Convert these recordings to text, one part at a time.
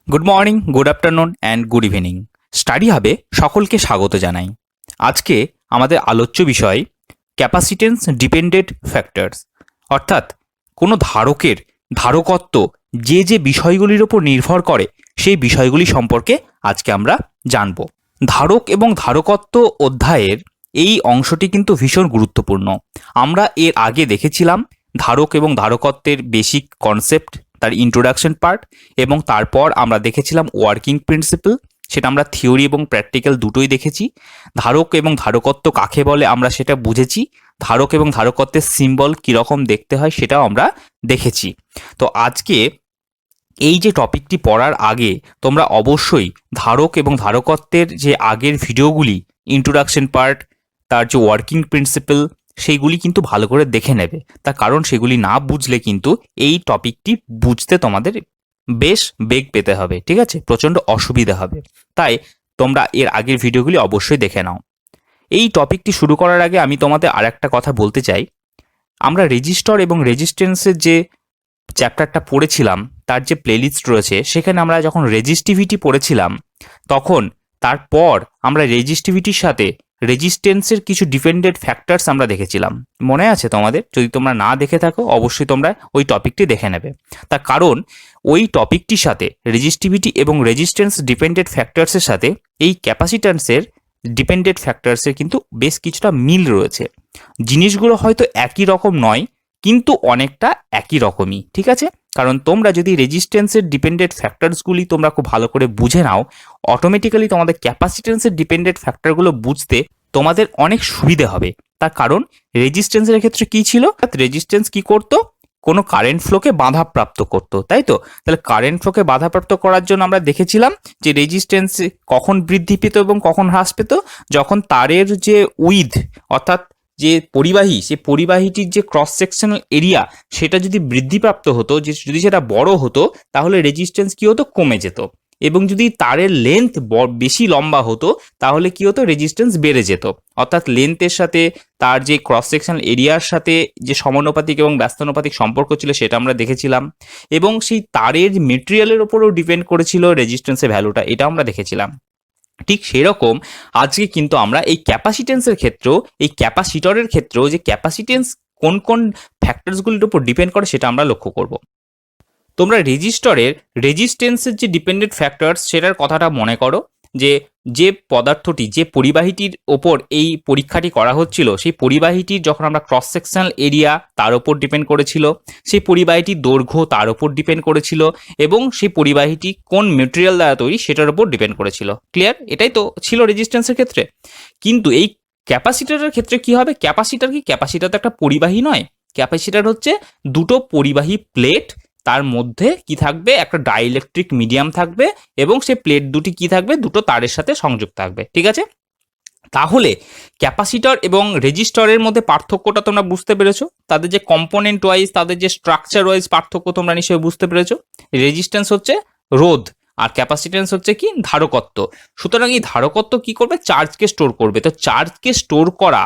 Good morning, good afternoon and good evening. Study হাবে সকলকে স্বাগত জানাই। আজকে আমাদের আলোচ্য বিষয় ক্যাপাসিটেন্স ডিপেন্ডেন্ট ফ্যাক্টরস, অর্থাৎ কোনো ধারকের ধারকত্ব যে যে বিষয়গুলির ওপর নির্ভর করে সেই বিষয়গুলি সম্পর্কে আজকে আমরা জানব। ধারক এবং ধারকত্ব অধ্যায়ের এই অংশটি কিন্তু ভীষণ গুরুত্বপূর্ণ। আমরা এর আগে দেখেছিলাম ধারক এবং ধারকত্বের বেসিক কনসেপ্ট, তার ইন্ট্রোডাকশন পার্ট, এবং তারপর আমরা দেখেছিলাম ওয়ার্কিং প্রিন্সিপাল। সেটা আমরা থিওরি এবং প্র্যাকটিক্যাল দুটোই দেখেছি। ধারক এবং ধারকত্ব কাকে বলে আমরা সেটা বুঝেছি। ধারক এবং ধারকত্বের সিম্বল কীরকম দেখতে হয় সেটাও আমরা দেখেছি। তো আজকে এই যে টপিকটি পড়ার আগে তোমরা অবশ্যই ধারক এবং ধারকত্বের যে আগের ভিডিওগুলি, ইন্ট্রোডাকশন পার্ট, তার যে ওয়ার্কিং প্রিন্সিপাল, সেইগুলি কিন্তু ভালো করে দেখে নেবে। তার কারণ সেগুলি না বুঝলে কিন্তু এই টপিকটি বুঝতে তোমাদের বেশ বেগ পেতে হবে, ঠিক আছে? প্রচণ্ড অসুবিধা হবে। তাই তোমরা এর আগের ভিডিওগুলি অবশ্যই দেখে নাও। এই টপিকটি শুরু করার আগে আমি তোমাদের আর একটা কথা বলতে চাই। আমরা রেজিস্টর এবং রেজিস্ট্যান্সের যে চ্যাপ্টারটা পড়েছিলাম তার যে প্লেলিস্ট রয়েছে, সেখানে আমরা যখন রেজিস্টিভিটি পড়েছিলাম তখন তারপর আমরা রেজিস্টিভিটির সাথে রেজিস্ট্যান্সের কিছু ডিপেন্ডেন্ট ফ্যাক্টরস আমরা দেখেছিলাম। মনে আছে তোমাদের? যদি তোমরা না দেখে থাকো অবশ্যই তোমরা ওই টপিকটি দেখে নেবে। তার কারণ ওই টপিকটির সাথে রেজিস্টিভিটি এবং রেজিস্ট্যান্স ডিপেন্ডেন্ট ফ্যাক্টরসের সাথে এই ক্যাপাসিট্যান্সের ডিপেন্ডেন্ট ফ্যাক্টরসের কিন্তু বেশ কিছুটা মিল রয়েছে। জিনিসগুলো হয়তো একই রকম নয়, কিন্তু অনেকটা একই রকমই, ঠিক আছে? কারণ তোমরা যদি রেজিস্ট্যান্সের ডিপেন্ডেন্ট ফ্যাক্টরসগুলি তোমরা খুব ভালো করে বুঝে নাও, অটোমেটিক্যালি তোমাদের ক্যাপাসিট্যান্সের ডিপেন্ডেন্ট ফ্যাক্টরগুলো বুঝতে তোমাদের অনেক সুবিধে হবে। তার কারণ রেজিস্ট্যান্সের ক্ষেত্রে কী ছিল? রেজিস্ট্যান্স কী করতো? কোনো কারেন্ট ফ্লোকে বাধাপ্রাপ্ত করতো, তাই তো? তাহলে কারেন্ট ফ্লোকে বাধাপ্রাপ্ত করার জন্য আমরা দেখেছিলাম যে রেজিস্ট্যান্স কখন বৃদ্ধি পেত এবং কখন হ্রাস পেত, যখন তারের যে উইথ, অর্থাৎ যে পরিবাহী, সেই পরিবাহীটির যে ক্রস সেকশনাল এরিয়া সেটা যদি বৃদ্ধিপ্রাপ্ত হতো, যদি সেটা বড় হতো, তাহলে রেজিস্ট্যান্স কী হতো? কমে যেত। এবং যদি তারের লেন্থ বেশি লম্বা হতো তাহলে কী হতো? রেজিস্ট্যান্স বেড়ে যেত। অর্থাৎ লেন্থের সাথে তার যে ক্রস সেকশনাল এরিয়ার সাথে যে সমানুপাতিক এবং ব্যস্তানুপাতিক সম্পর্ক ছিল সেটা আমরা দেখেছিলাম। এবং সেই তারের মেটেরিয়ালের ওপরেও ডিপেন্ড করেছিল রেজিস্ট্যান্সের ভ্যালুটা, এটা আমরা দেখেছিলাম। ঠিক সেরকম আজকে কিন্তু আমরা এই ক্যাপাসিটেন্সের ক্ষেত্রেও, এই ক্যাপাসিটরের ক্ষেত্রেও যে ক্যাপাসিটেন্স কোন কোন ফ্যাক্টরসগুলির উপর ডিপেন্ড করে সেটা আমরা লক্ষ্য করব। তোমরা রেজিস্টরের রেজিস্ট্যান্সের যে ডিপেন্ডেন্ট ফ্যাক্টরস সেটার কথাটা মনে করো, যে পদার্থটি, যে পরিবাহীটির ওপর এই পরীক্ষাটি করা হচ্ছিল, সেই পরিবাহীটির যখন আমরা ক্রস সেকশনাল এরিয়া তার ওপর ডিপেন্ড করেছিল, সেই পরিবাহীটির দৈর্ঘ্য তার ওপর ডিপেন্ড করেছিল, এবং সেই পরিবাহীটি কোন মেটেরিয়াল দ্বারা তৈরি সেটার উপর ডিপেন্ড করেছিল। ক্লিয়ার? এটাই তো ছিল রেজিস্ট্যান্সের ক্ষেত্রে। কিন্তু এই ক্যাপাসিটরের ক্ষেত্রে কি হবে? ক্যাপাসিটর তো একটা পরিবাহী নয়। ক্যাপাসিটর হচ্ছে দুটো পরিবাহী প্লেট, তার মধ্যে কি থাকবে? একটা ডাইইলেকট্রিক মিডিয়াম থাকবে, এবং সেই প্লেট দুটি কি থাকবে? দুটো তারের সাথে সংযুক্ত থাকবে, ঠিক আছে? তাহলে ক্যাপাসিটর এবং রেজিস্টরের মধ্যে পার্থক্যটা তোমরা বুঝতে পেরেছো? তাদের যে কম্পোনেন্ট ওয়াইজ, তাদের যে স্ট্রাকচার ওয়াইজ পার্থক্য তোমরা নিশ্চয়ই বুঝতে পেরেছো। রেজিস্ট্যান্স হচ্ছে রোধ, আর ক্যাপাসিটেন্স হচ্ছে কি? ধারকত্ব। সুতরাং এই ধারকত্ব কি করবে? চার্জকে স্টোর করবে। তো চার্জকে স্টোর করা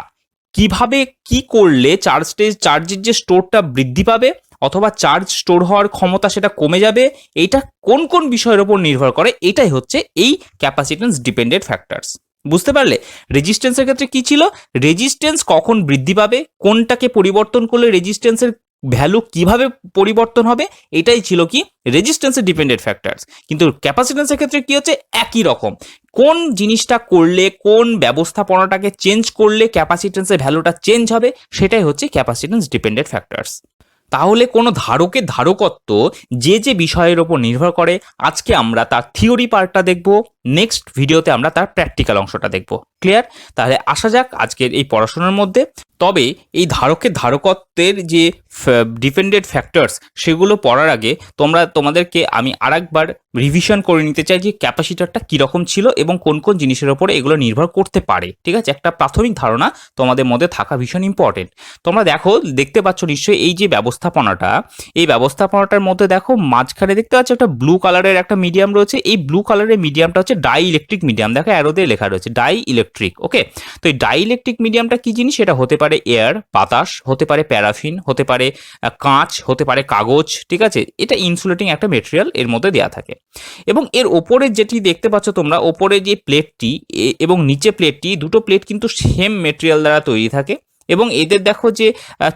কিভাবে, কি করলে চার্জের যে স্টোরটা বৃদ্ধি পাবে অথবা চার্জ স্টোর হওয়ার ক্ষমতা সেটা কমে যাবে, এইটা কোন কোন বিষয়ের উপর নির্ভর করে, এটাই হচ্ছে এই ক্যাপাসিটেন্স ডিপেন্ডেন্ট ফ্যাক্টরস। বুঝতে পারলে? রেজিস্ট্যান্সের ক্ষেত্রে কি ছিল? রেজিস্ট্যান্স কখন বৃদ্ধি পাবে, কোনটাকে পরিবর্তন করলে রেজিস্ট্যান্সের ভ্যালু কিভাবে পরিবর্তন হবে, এটাই ছিল কি? রেজিস্ট্যান্সের ডিপেন্ডেন্ট ফ্যাক্টরস। কিন্তু ক্যাপাসিটেন্সের ক্ষেত্রে কি হচ্ছে? একই রকম। কোন জিনিসটা করলে, কোন ব্যবস্থাপনাটাকে চেঞ্জ করলে ক্যাপাসিটেন্সের ভ্যালুটা চেঞ্জ হবে, সেটাই হচ্ছে ক্যাপাসিটেন্স ডিপেন্ডেন্ট ফ্যাক্টরস। তাহলে কোনো ধারকের ধারকত্ব যে যে বিষয়ের ওপর নির্ভর করে, আজকে আমরা তার থিওরি পার্টটা দেখব, নেক্সট ভিডিওতে আমরা তার প্র্যাকটিক্যাল অংশটা দেখব। ক্লিয়ার? তাহলে আসা যাক আজকের এই পড়াশোনার মধ্যে। তবে এই ধারকের ধারকত্বের যে ডিপেন্ডেন্ট ফ্যাক্টরস সেগুলো পড়ার আগে তোমাদেরকে আমি আরেকবার রিভিশন করে নিতে চাই যে ক্যাপাসিটরটা কীরকম ছিল এবং কোন কোন জিনিসের ওপরে এগুলো নির্ভর করতে পারে, ঠিক আছে? একটা প্রাথমিক ধারণা তোমাদের মধ্যে থাকা ভীষণ ইম্পর্টেন্ট। তোমরা দেখতে পাচ্ছ নিশ্চয়ই এই যে ব্যবস্থাপনাটা, এই ব্যবস্থাপনাটার মধ্যে দেখো মাঝখানে দেখতে পাচ্ছ একটা ব্লু কালারের একটা মিডিয়াম রয়েছে। এই ব্লু কালারের মিডিয়ামটা হচ্ছে ডাই ইলেকট্রিক মিডিয়াম। দেখো অ্যারো দিয়ে লেখা রয়েছে ডাই ইলেকট্রিক। ওকে, তো এই ডাই ইলেকট্রিক মিডিয়ামটা কি জিনিস? এটা হতে পারে পারে এয়ার বাতাস, হতে পারে প্যারাফিন, হতে পারে কাঁচ, হতে পারে কাগজ, ঠিক আছে। এটা ইনসুলেটিং একটা মেটেরিয়াল এর মধ্যে দেওয়া থাকে। এবং এর ওপরে যেটি দেখতে পাচ্ছ তোমরা, ওপরে যে প্লেটটি এবং নিচে প্লেটটি, দুটো প্লেট কিন্তু সেম মেটেরিয়াল দ্বারা তৈরি থাকে এবং এদের দেখো যে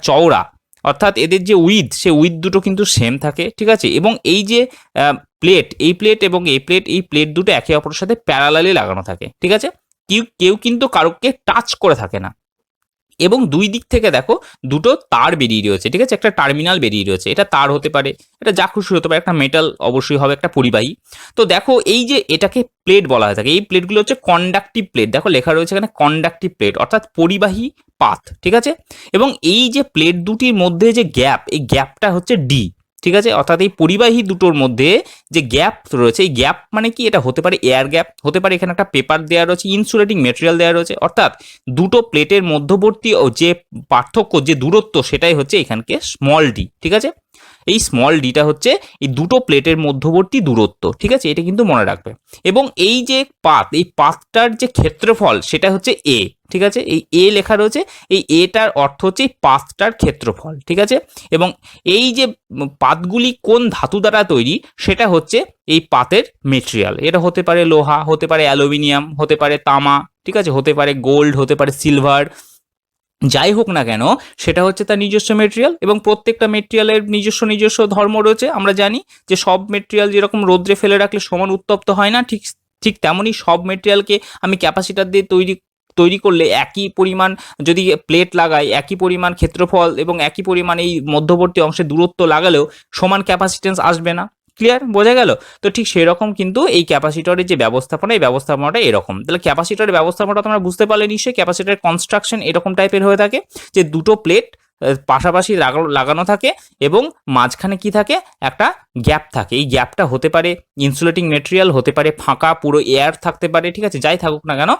চওড়া, অর্থাৎ এদের যে উইথ, সে উইথ দুটো কিন্তু সেম থাকে, ঠিক আছে। এবং এই যে প্লেট, এই প্লেট এবং এই প্লেট দুটো একে অপরের সাথে প্যারালালি লাগানো থাকে, ঠিক আছে। কেউ কিন্তু কারোকে টাচ করে থাকে না। এবং দুই দিক থেকে দেখো দুটো তার বেরিয়ে রয়েছে, ঠিক আছে, একটা টার্মিনাল বেরিয়ে রয়েছে। এটা তার হতে পারে, এটা যা খুশি হতে পারে, একটা মেটাল অবশ্যই হবে, একটা পরিবাহী। তো দেখো এই যে এটাকে প্লেট বলা হয়ে থাকে, এই প্লেটগুলো হচ্ছে কন্ডাক্টিভ প্লেট। দেখো লেখা রয়েছে এখানে কন্ডাক্টিভ প্লেট, অর্থাৎ পরিবাহী পাত, ঠিক আছে। এবং এই যে প্লেট দুটির মধ্যে যে গ্যাপ, এই গ্যাপটা হচ্ছে ডি, ঠিক আছে। অর্থাৎ এই পরিবাহী দুটোর মধ্যে যে গ্যাপ রয়েছে, এই গ্যাপ মানে কি, এটা হতে পারে এয়ার গ্যাপ, হতে পারে এখানে একটা পেপার দেওয়া রয়েছে, ইনসুলেটিং মেটেরিয়াল দেওয়া রয়েছে। অর্থাৎ দুটো প্লেটের মধ্যবর্তী যে পার্থক্য, যে দূরত্ব, সেটাই হচ্ছে এখানকে স্মল ডি, ঠিক আছে। এই স্মল ডিটা হচ্ছে এই দুটো প্লেটের মধ্যবর্তী দূরত্ব, ঠিক আছে, এটা কিন্তু মনে রাখবে। এবং এই যে পাত, এই পাতটার যে ক্ষেত্রফল সেটা হচ্ছে এ, ঠিক আছে। এই এ লেখা রয়েছে, এই এটার অর্থ হচ্ছে এই পাতটার ক্ষেত্রফল, ঠিক আছে। এবং এই যে পাতগুলি কোন ধাতু দ্বারা তৈরি, সেটা হচ্ছে এই পাতের মেটেরিয়াল। এটা হতে পারে লোহা, হতে পারে অ্যালুমিনিয়াম, হতে পারে তামা, ঠিক আছে, হতে পারে গোল্ড, হতে পারে সিলভার, যাই হোক না কেন সেটা হচ্ছে তার নিজস্ব মেটেরিয়াল। এবং প্রত্যেকটা মেটেরিয়ালের নিজস্ব ধর্ম রয়েছে। আমরা জানি যে সব মেটেরিয়াল যেরকম রোদ্রে ফেলে রাখলে সমান উত্তপ্ত হয় না, ঠিক ঠিক তেমনই সব মেটেরিয়ালকে আমি ক্যাপাসিটার দিয়ে তৈরি করলে একই পরিমাণ যদি প্লেট লাগাই, একই পরিমাণ ক্ষেত্রফল এবং একই পরিমাণ এই মধ্যবর্তী অংশে দূরত্ব লাগালেও সমান ক্যাপাসিটেন্স আসবে না। ক্লিয়ার, বোঝা গেল? তো ঠিক সেই রকম কিন্তু এই ক্যাপাসিটরের যে ব্যবস্থাপনা, এই ব্যবস্থাপনাটা এরকম। তাহলে ক্যাপাসিটরের ব্যবস্থাপনাটা তোমরা বুঝতে পারলে নিশ্চয়ই। ক্যাপাসিটরের কনস্ট্রাকশন এরকম টাইপের হয়ে থাকে যে দুটো প্লেট পাশাপাশি লাগানো থাকে এবং মাঝখানে কি থাকে, একটা গ্যাপ থাকে। এই গ্যাপটা হতে পারে ইনসুলেটিং মেটেরিয়াল, হতে পারে ফাঁকা পুরো এয়ার থাকতে পারে, ঠিক আছে। যাই থাকুক না কেন,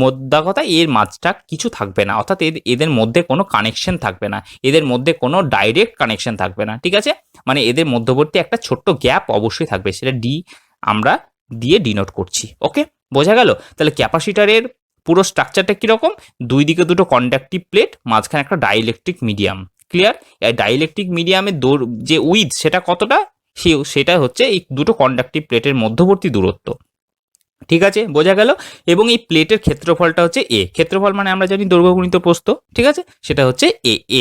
মোদ্দা কথা এর মাঝটা কিছু থাকবে না, অর্থাৎ এদের মধ্যে কোনো কানেকশন থাকবে না, এদের মধ্যে কোনো ডাইরেক্ট কানেকশন থাকবে না, ঠিক আছে। মানে এদের মধ্যবর্তী একটা ছোট্ট গ্যাপ অবশ্যই থাকবে, সেটা ডি আমরা দিয়ে ডিনোট করছি। ওকে, বোঝা গেল? তাহলে ক্যাপাসিটারের পুরো স্ট্রাকচারটা কীরকম, দুই দিকে দুটো কন্ডাক্টিভ প্লেট, মাঝখানে একটা ডাইইলেকট্রিক মিডিয়াম। ক্লিয়ার? এই ডাইইলেকট্রিক মিডিয়ামের যে উইথ সেটা কতটা, সেটা হচ্ছে এই দুটো কন্ডাক্টিভ প্লেটের মধ্যবর্তী দূরত্ব, ঠিক আছে, বোঝা গেল? এবং এই প্লেটের ক্ষেত্রফলটা হচ্ছে এ। ক্ষেত্রফল মানে আমরা জানি দৈর্ঘ্য গুণিত প্রস্থ, ঠিক আছে, সেটা হচ্ছে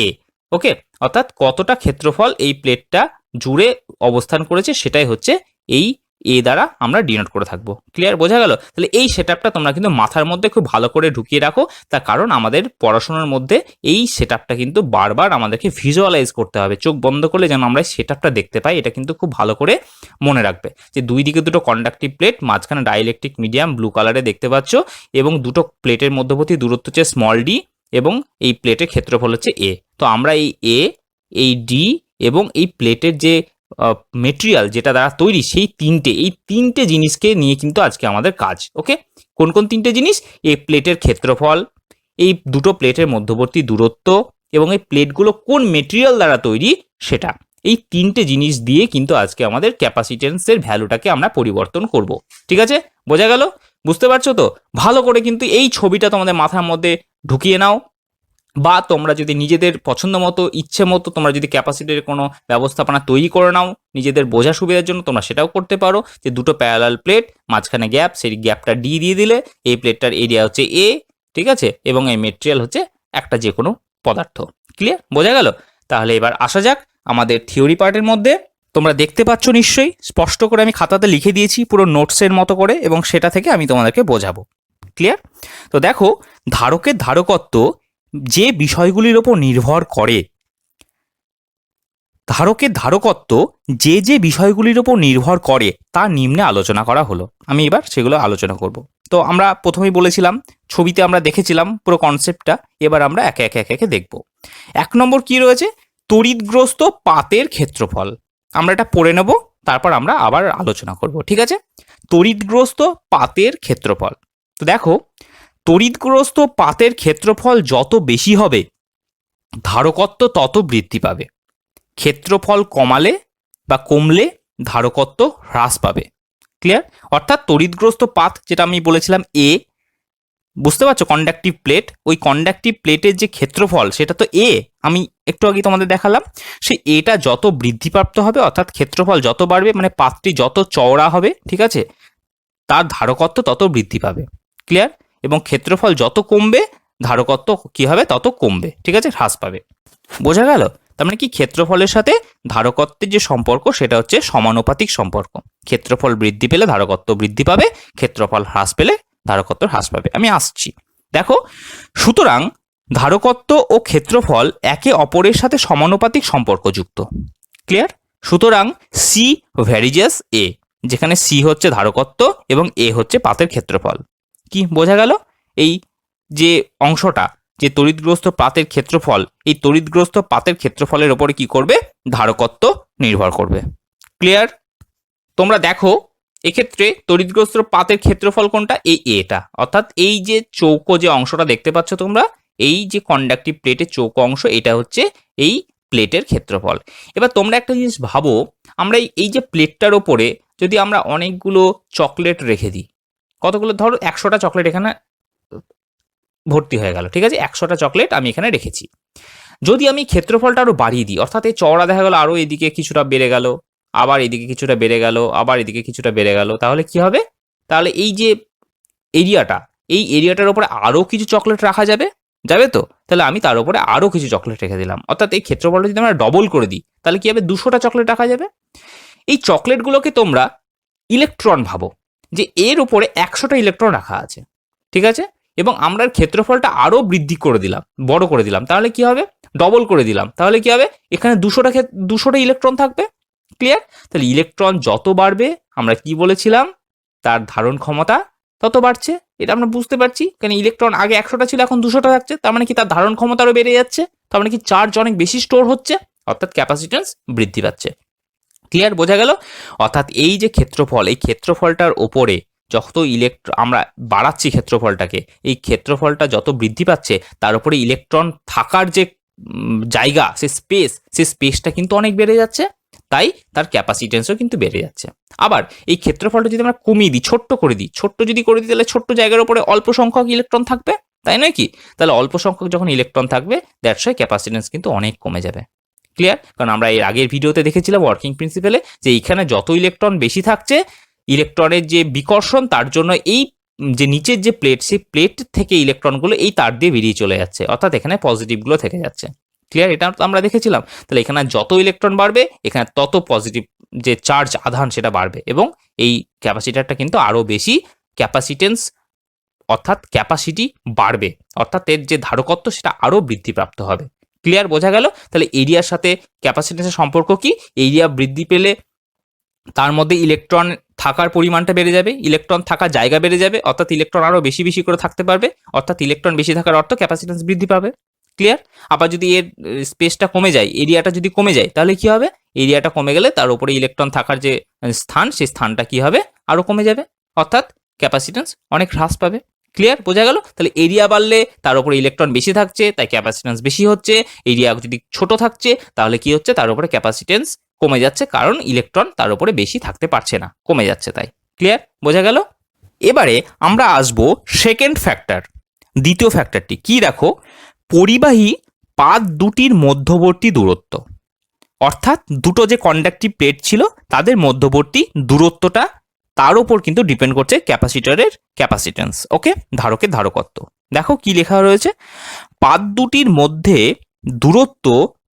এ। ওকে, অর্থাৎ কতটা ক্ষেত্রফল এই প্লেটটা জুড়ে অবস্থান করেছে সেটাই হচ্ছে এই এ দ্বারা আমরা ডিনোট করে থাকবো। ক্লিয়ার, বোঝা গেল? তাহলে এই সেটআপটা তোমরা কিন্তু মাথার মধ্যে খুব ভালো করে ঢুকিয়ে রাখো, তার কারণ আমাদের পড়াশোনার মধ্যে এই সেটআপটা কিন্তু বারবার আমাদেরকে ভিজুয়ালাইজ করতে হবে। চোখ বন্ধ করলে যেন আমরা সেটআপটা দেখতে পাই, এটা কিন্তু খুব ভালো করে মনে রাখবে যে দুই দিকে দুটো কন্ডাক্টিভ প্লেট, মাঝখানে ডাইইলেকট্রিক মিডিয়াম ব্লু কালারে দেখতে পাচ্ছ, এবং দুটো প্লেটের মধ্যবর্তী দূরত্ব হচ্ছে স্মল ডি এবং এই প্লেটের ক্ষেত্রফল হচ্ছে এ। তো আমরা এই এ, এই ডি এবং এই প্লেটের যে মেটেরিয়াল যেটা দ্বারা তৈরি, এই তিনটে জিনিসকে নিয়ে কিন্তু আজকে আমাদের কাজ। ওকে, কোন কোন তিনটে জিনিস? এই প্লেটের ক্ষেত্রফল, এই দুটো প্লেটের মধ্যবর্তী দূরত্ব এবং এই প্লেটগুলো কোন মেটেরিয়াল দ্বারা তৈরি সেটা। এই তিনটে জিনিস দিয়ে কিন্তু আজকে আমাদের ক্যাপাসিটেন্সের ভ্যালুটাকে আমরা পরিবর্তন করব। ঠিক আছে, বোঝা গেল? বুঝতে পারছো তো? ভালো করে কিন্তু এই ছবিটা তোমাদের মাথার মধ্যে ঢুকিয়ে নাও, বা তোমরা যদি নিজেদের পছন্দ মতো, ইচ্ছে মতো তোমরা যদি ক্যাপাসিটির কোনো ব্যবস্থাপনা তৈরি করে নাও নিজেদের বোঝা সুবিধার জন্য, তোমরা সেটাও করতে পারো। যে দুটো প্যারালাল প্লেট, মাঝখানে গ্যাপ, সেই গ্যাপটা ডি দিয়ে দিলে, এই প্লেটটার এরিয়া হচ্ছে এ, ঠিক আছে, এবং এই মেটেরিয়াল হচ্ছে একটা যে কোনো পদার্থ। ক্লিয়ার, বোঝা গেল? তাহলে এবার আসা যাক আমাদের থিওরি পার্টের মধ্যে। তোমরা দেখতে পাচ্ছ নিশ্চয়ই, স্পষ্ট করে আমি খাতাতে লিখে দিয়েছি পুরো নোটসের মতো করে, এবং সেটা থেকে আমি তোমাদেরকে বোঝাবো। ক্লিয়ার? তো দেখো, ধারকের ধারকত্ব যে বিষয়গুলির ওপর নির্ভর করে, ধারকের ধারকত্ব যে বিষয়গুলির ওপর নির্ভর করে তা নিম্নে আলোচনা করা হলো। আমি এবার সেগুলো আলোচনা করব। তো আমরা প্রথমেই বলেছিলাম, ছবিতে আমরা দেখেছিলাম পুরো কনসেপ্টটা, এবার আমরা একে একে দেখব। 1 নম্বর কি রয়েছে? তড়িৎগ্রস্ত পাতের ক্ষেত্রফল। আমরা এটা পড়ে নেব, তারপর আমরা আবার আলোচনা করব। ঠিক আছে? তড়িৎগ্রস্ত পাতের ক্ষেত্রফল। তো দেখো, তড়িৎগ্রস্ত পাতের ক্ষেত্রফল যত বেশি হবে ধারকত্ব তত বৃদ্ধি পাবে। ক্ষেত্রফল কমলে ধারকত্ব হ্রাস পাবে। ক্লিয়ার? অর্থাৎ তড়িৎগ্রস্ত পাত, যেটা আমি বলেছিলাম এ, বুঝতে পারছো? কন্ডাক্টিভ প্লেট, ওই কন্ডাক্টিভ প্লেটের যে ক্ষেত্রফল সেটা তো এ, আমি একটু আগে তোমাদের দেখালাম। সেই এটা যত বৃদ্ধিপ্রাপ্ত হবে, অর্থাৎ ক্ষেত্রফল যত বাড়বে, মানে পাতটি যত চওড়া হবে, ঠিক আছে, তার ধারকত্ব তত বৃদ্ধি পাবে। ক্লিয়ার? এবং ক্ষেত্রফল যত কমবে, ধারকত্ব কি হবে? তত কমবে, ঠিক আছে, হ্রাস পাবে। বোঝা গেল? তার মানে কি, ক্ষেত্রফলের সাথে ধারকত্বের যে সম্পর্ক সেটা হচ্ছে সমানুপাতিক সম্পর্ক। ক্ষেত্রফল বৃদ্ধি পেলে ধারকত্ব বৃদ্ধি পাবে, ক্ষেত্রফল হ্রাস পেলে ধারকত্ব হ্রাস পাবে। আমি আসছি, দেখো। সুতরাং ধারকত্ব ও ক্ষেত্রফল একে অপরের সাথে সমানুপাতিক সম্পর্কযুক্ত। ক্লিয়ার? সুতরাং সি ভ্যারিজেস এ, যেখানে সি হচ্ছে ধারকত্ব এবং এ হচ্ছে পাতের ক্ষেত্রফল। কি বোঝা গেল? এই যে অংশটা, যে তড়িৎগ্রস্ত পাতের ক্ষেত্রফল, এই তড়িৎগ্রস্ত পাতের ক্ষেত্রফলের ওপরে কি করবে? ধারকত্ব নির্ভর করবে। ক্লিয়ার? তোমরা দেখো, এক্ষেত্রে তড়িৎগ্রস্ত পাতের ক্ষেত্রফল কোনটা? এই এটা, অর্থাৎ এই যে চৌকো যে অংশটা দেখতে পাচ্ছ তোমরা, এই যে কন্ডাক্টিভ প্লেটের চৌকো অংশ, এটা হচ্ছে এই প্লেটের ক্ষেত্রফল। এবার তোমরা একটা জিনিস ভাবো, আমরা এই যে প্লেটটার ওপরে যদি আমরা অনেকগুলো চকলেট রেখে দিই, কতগুলো, ধরো 100টা চকলেট এখানে ভর্তি হয়ে গেল, ঠিক আছে, 100টা চকলেট আমি এখানে রেখেছি। যদি আমি ক্ষেত্রফলটা আরো বাড়িয়ে দিই, অর্থাৎ এই চওড়া দেখা গেল আরো এদিকে কিছুটা বেড়ে গেল, আবার এদিকে কিছুটা বেড়ে গেল, আবার এদিকে কিছুটা বেড়ে গেল, তাহলে কি হবে? তাহলে এই যে এরিয়াটা, এই এরিয়াটার উপরে আরো কিছু চকলেট রাখা যাবে, যাবে তো? তাহলে আমি তার উপরে আরো কিছু চকলেট রেখে দিলাম, অর্থাৎ এই ক্ষেত্রফলটা যদি আমরা ডবল করে দিই, তাহলে কি হবে? 200টা চকলেট রাখা যাবে। এই চকলেটগুলোকে তোমরা ইলেকট্রন ভাবো, যে এর উপরে 100টা ইলেকট্রন রাখা আছে, ঠিক আছে, এবং আমরা ক্ষেত্রফলটা আরো বৃদ্ধি করে দিলাম, বড় করে দিলাম, তাহলে কি হবে? ডবল করে দিলাম, তাহলে কি হবে? এখানে 200টা ইলেকট্রন থাকবে। ক্লিয়ার? তাহলে ইলেকট্রন যত বাড়বে, আমরা কি বলেছিলাম, তার ধারণ ক্ষমতা তত বাড়ছে। এটা আমরা বুঝতে পারছি, কারণ ইলেকট্রন আগে 100টা ছিল, এখন 200টা থাকছে, তার মানে কি তার ধারণ ক্ষমতারও বেড়ে যাচ্ছে, তার মানে কি চার্জ অনেক বেশি স্টোর হচ্ছে, অর্থাৎ ক্যাপাসিট্যান্স বৃদ্ধি পাচ্ছে। ক্লিয়ার? বোঝা গেল? অর্থাৎ এই যে ক্ষেত্রফল, এই ক্ষেত্রফলটার ওপরে যত আমরা বাড়াচ্ছি ক্ষেত্রফলটাকে, এই ক্ষেত্রফলটা যত বৃদ্ধি পাচ্ছে, তার উপরে ইলেকট্রন থাকার যে জায়গা, সে স্পেসটা কিন্তু অনেক বেড়ে যাচ্ছে, তাই তার ক্যাপাসিটেন্সও কিন্তু বেড়ে যাচ্ছে। আবার এই ক্ষেত্রফলটা যদি আমরা কমিয়ে দিই, ছোট্ট করে দিই, তাহলে ছোট্ট জায়গার উপরে অল্প সংখ্যক ইলেকট্রন থাকবে, তাই নয় কি? তাহলে অল্প সংখ্যক যখন ইলেকট্রন থাকবে, দ্যাটস ওয়াই ক্যাপাসিটেন্স কিন্তু অনেক কমে যাবে। ক্লিয়ার? কারণ আমরা এর আগের ভিডিওতে দেখেছিলাম ওয়ার্কিং প্রিন্সিপালে, যে এইখানে যত ইলেকট্রন বেশি থাকছে, ইলেকট্রনের যে বিকর্ষণ, তার জন্য এই যে নিচের যে প্লেট, সেই প্লেট থেকে ইলেকট্রনগুলো এই তার দিয়ে বেরিয়ে চলে যাচ্ছে, অর্থাৎ এখানে পজিটিভগুলো থেকে যাচ্ছে। ক্লিয়ার? এটা তো আমরা দেখেছিলাম। তাহলে এখানে যত ইলেকট্রন বাড়বে, এখানে তত পজিটিভ যে চার্জ আধান সেটা বাড়বে, এবং এই ক্যাপাসিটারটা কিন্তু আরো বেশি ক্যাপাসিটেন্স, অর্থাৎ ক্যাপাসিটি বাড়বে, অর্থাৎ এর যে ধারকত্ব সেটা আরো বৃদ্ধিপ্রাপ্ত হবে। ক্লিয়ার? বোঝা গেল? তাহলে এরিয়ার সাথে ক্যাপাসিটেন্সের সম্পর্ক কি? এরিয়া বৃদ্ধি পেলে তার মধ্যে ইলেকট্রন থাকার পরিমাণটা বেড়ে যাবে, ইলেকট্রন থাকার জায়গা বেড়ে যাবে, অর্থাৎ ইলেকট্রন আরো বেশি বেশি করে থাকতে পারবে, অর্থাৎ ইলেকট্রন বেশি থাকার অর্থ ক্যাপাসিটেন্স বৃদ্ধি পাবে। ক্লিয়ার? আবার যদি এর স্পেসটা কমে যায়, এরিয়াটা যদি কমে যায়, তাহলে কি হবে? এরিয়াটা কমে গেলে তার উপরে ইলেকট্রন থাকার যে স্থান, সেই স্থানটা কি হবে? আরো কমে যাবে, অর্থাৎ ক্যাপাসিটেন্স অনেক হ্রাস পাবে। ক্লিয়ার? বোঝা গেল? তাহলে এরিয়া বাড়লে তার উপরে ইলেকট্রন বেশি থাকছে, তাই ক্যাপাসিটেন্স বেশি হচ্ছে। এরিয়া যদি ছোট থাকছে, তাহলে কি হচ্ছে? তার উপরে ক্যাপাসিটেন্স কমে যাচ্ছে, কারণ ইলেকট্রন তার উপরে বেশি থাকতে পারছে না, কমে যাচ্ছে তাই। ক্লিয়ার? বোঝা গেল? এবারে আমরা আসবো সেকেন্ড ফ্যাক্টর, দ্বিতীয় ফ্যাক্টরটি কি? দেখো, পরিবাহী পাত দুটির মধ্যবর্তী দূরত্ব, অর্থাৎ দুটো যে কন্ডাক্টিভ প্লেট ছিল তাদের মধ্যবর্তী দূরত্বটা, তার উপর কিন্তু ডিপেন্ড করছে ক্যাপাসিটরের ক্যাপাসিটেন্স। ওকে, ধারকের ধারকত্ব। দেখো কি লেখা রয়েছে, পাত দুটির মধ্যে দূরত্ব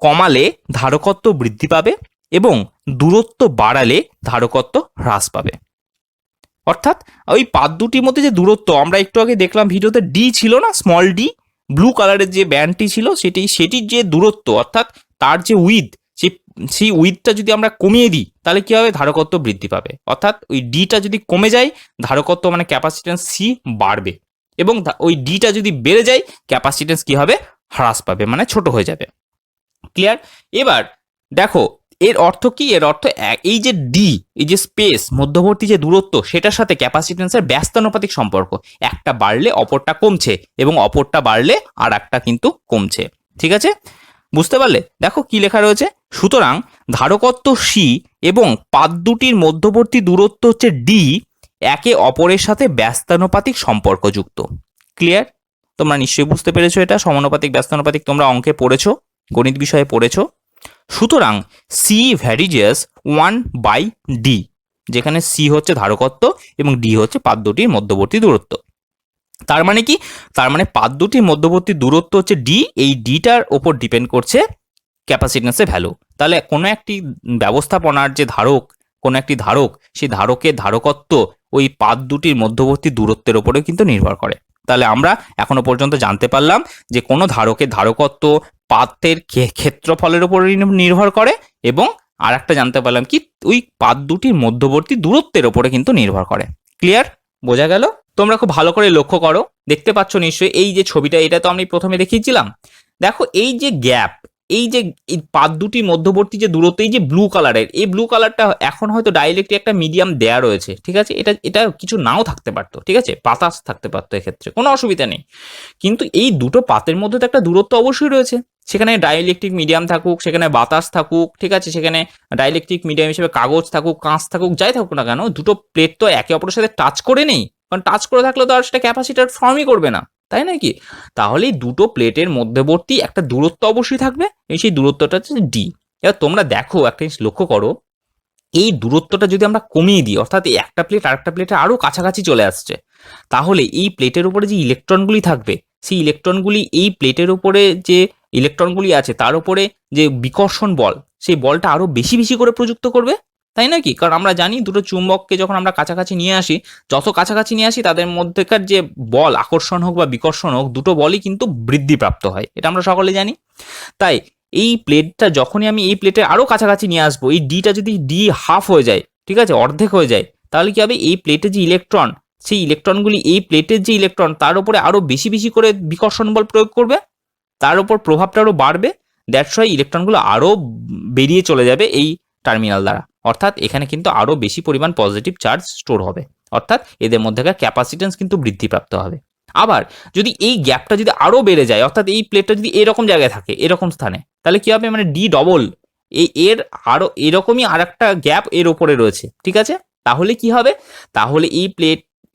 কমালে ধারকত্ব বৃদ্ধি পাবে এবং দূরত্ব বাড়ালে ধারকত্ব হ্রাস পাবে। অর্থাৎ ওই পাত দুটির মধ্যে যে দূরত্ব, আমরা একটু আগে দেখলাম ভিডিওতে, ডি ছিল না, স্মল ডি, ব্লু কালারের যে ব্যান্ডটি ছিল, সেটির যে দূরত্ব, অর্থাৎ তার যে উইথ, সেই উইথটা যদি আমরা কমিয়ে দিই, তাহলে কি হবে? ধারকত্ব বৃদ্ধি পাবে। অর্থাৎ ওই ডিটা যদি কমে যায়, ধারকত্ব মানে ক্যাপাসিটেন্স সি বাড়বে, এবং ওই ডিটা যদি বেড়ে যায়, ক্যাপাসিটেন্স কি হবে? হ্রাস পাবে, মানে ছোট হয়ে যাবে। ক্লিয়ার? এবার দেখো, এর অর্থ কি? এর অর্থ এই যে ডি, এই যে স্পেস, মধ্যবর্তী যে দূরত্ব, সেটার সাথে ক্যাপাসিটেন্সের ব্যস্তানুপাতিক সম্পর্ক। একটা বাড়লে অপরটা কমছে, এবং অপরটা বাড়লে আর একটা কিন্তু কমছে। ঠিক আছে? বুঝতে পারলে? দেখো কি লেখা রয়েছে, সুতরাং ধারকত্ব সি এবং পাত দুটির মধ্যবর্তী দূরত্ব হচ্ছে ডি, একে অপরের সাথে ব্যস্তানুপাতিক সম্পর্কযুক্ত। ক্লিয়ার? তোমরা নিশ্চয়ই বুঝতে পেরেছো, এটা সমানুপাতিক ব্যস্তানুপাতিক তোমরা অঙ্কে পড়েছো, গণিত বিষয়ে পড়েছো। সুতরাং সি ভ্যারিজেস 1/d, যেখানে সি হচ্ছে ধারকত্ব এবং ডি হচ্ছে পাত দুটির মধ্যবর্তী দূরত্ব। তার মানে কি? তার মানে পাত দুটির মধ্যবর্তী দূরত্ব হচ্ছে ডি, এই ডিটার ওপর ডিপেন্ড করছে ক্যাপাসিট্যান্সের ভ্যালু। তাহলে কোনো একটি ব্যবস্থাপনার যে ধারক, কোনো একটি ধারক, সেই ধারকের ধারকত্ব ওই পাত দুটির মধ্যবর্তী দূরত্বের ওপরেও কিন্তু নির্ভর করে। তাহলে আমরা এখনো পর্যন্ত জানতে পারলাম যে কোনো ধারকের ধারকত্ব পাতের ক্ষেত্রফলের উপর নির্ভর করে, এবং আর একটা জানতে পারলাম কি, ওই পাত দুটির মধ্যবর্তী দূরত্বের ওপরে কিন্তু নির্ভর করে। ক্লিয়ার? বোঝা গেল? তোমরা খুব ভালো করে লক্ষ্য করো, দেখতে পাচ্ছ নিশ্চয়ই এই যে ছবিটা, এটা তো আমি প্রথমে দেখিয়েছিলাম। দেখো এই যে গ্যাপ, এই যে পাত দুটির মধ্যবর্তী যে দূরত্ব, এই যে ব্লু কালারের, এই ব্লু কালারটা এখন হয়তো ডাইরেক্টলি একটা মিডিয়াম দেয়া রয়েছে, ঠিক আছে? এটা কিছু নাও থাকতে পারতো, ঠিক আছে, বাতাস থাকতে পারতো, এক্ষেত্রে কোনো অসুবিধা নেই। কিন্তু এই দুটো পাতের মধ্যে তো একটা দূরত্ব অবশ্যই রয়েছে, সেখানে ডাইইলেকট্রিক মিডিয়াম থাকুক, সেখানে বাতাস থাকুক, ঠিক আছে, সেখানে ডাইইলেকট্রিক মিডিয়াম হিসেবে কাগজ থাকুক, কাঁচ থাকুক, যাই থাকুক না কেন, দুটো প্লেট তো একে অপরের সাথে টাচ করে নেই, কারণ টাচ করে থাকলে তো আর সেটা ক্যাপাসিটার ফর্মই করবে না, তাই নয় কি? তাহলে দুটো প্লেটের মধ্যবর্তী একটা দূরত্ব অবশ্যই থাকবে, এবং সেই দূরত্বটা হচ্ছে ডি। এবার তোমরা দেখো একটা জিনিস লক্ষ্য করো, এই দূরত্বটা যদি আমরা কমিয়ে দিই, অর্থাৎ এই একটা প্লেট আরেকটা প্লেটে আরো কাছাকাছি চলে আসছে, তাহলে এই প্লেটের উপরে যে ইলেকট্রনগুলি থাকবে, সেই ইলেকট্রনগুলি এই প্লেটের উপরে যে ইলেকট্রনগুলি আছে তার উপরে যে বিকর্ষণ বল, সেই বলটা আরো বেশি বেশি করে প্রযুক্ত করবে, তাই না কি? কারণ আমরা জানি দুটো চুম্বককে যখন আমরা কাছাকাছি নিয়ে আসি, যত কাছাকাছি নিয়ে আসি তাদের মধ্যেকার যে বল, আকর্ষণ হোক বা বিকর্ষণ হোক, দুটো বলই কিন্তু বৃদ্ধিপ্রাপ্ত হয়, এটা আমরা সকলে জানি। তাই এই প্লেটটা যখনই আমি এই প্লেটের আরো কাছাকাছি নিয়ে আসবো, এই ডিটা যদি ডি হাফ হয়ে যায়, ঠিক আছে, অর্ধেক হয়ে যায়, তাহলে কি হবে? এই প্লেটে যে ইলেকট্রন, সেই ইলেকট্রনগুলি এই প্লেটের যে ইলেকট্রন তার উপরে আরো বেশি বেশি করে বিকর্ষণ বল প্রয়োগ করবে, তার উপর প্রভাবটা আরো বাড়বে, দ্যাটস ওয়াই ইলেকট্রনগুলো আরো বেরিয়ে চলে যাবে এই টার্মিনাল দ্বারা, অর্থাৎ এখানে কিন্তু আরো বেশি পরিমাণ পজিটিভ চার্জ স্টোর হবে, অর্থাৎ এদের মধ্যেকার ক্যাপাসিটেন্স কিন্তু বৃদ্ধিপ্রাপ্ত হবে। আবার যদি এই গ্যাপটা যদি আরো বেড়ে যায়, অর্থাৎ এই প্লেটটা যদি এরকম জায়গায় থাকে, এরকম স্থানে, তাহলে কি হবে? মানে ডি ডবল, এর আরো এরকমই আর একটা গ্যাপ এর উপরে রয়েছে, ঠিক আছে? তাহলে কি হবে? তাহলে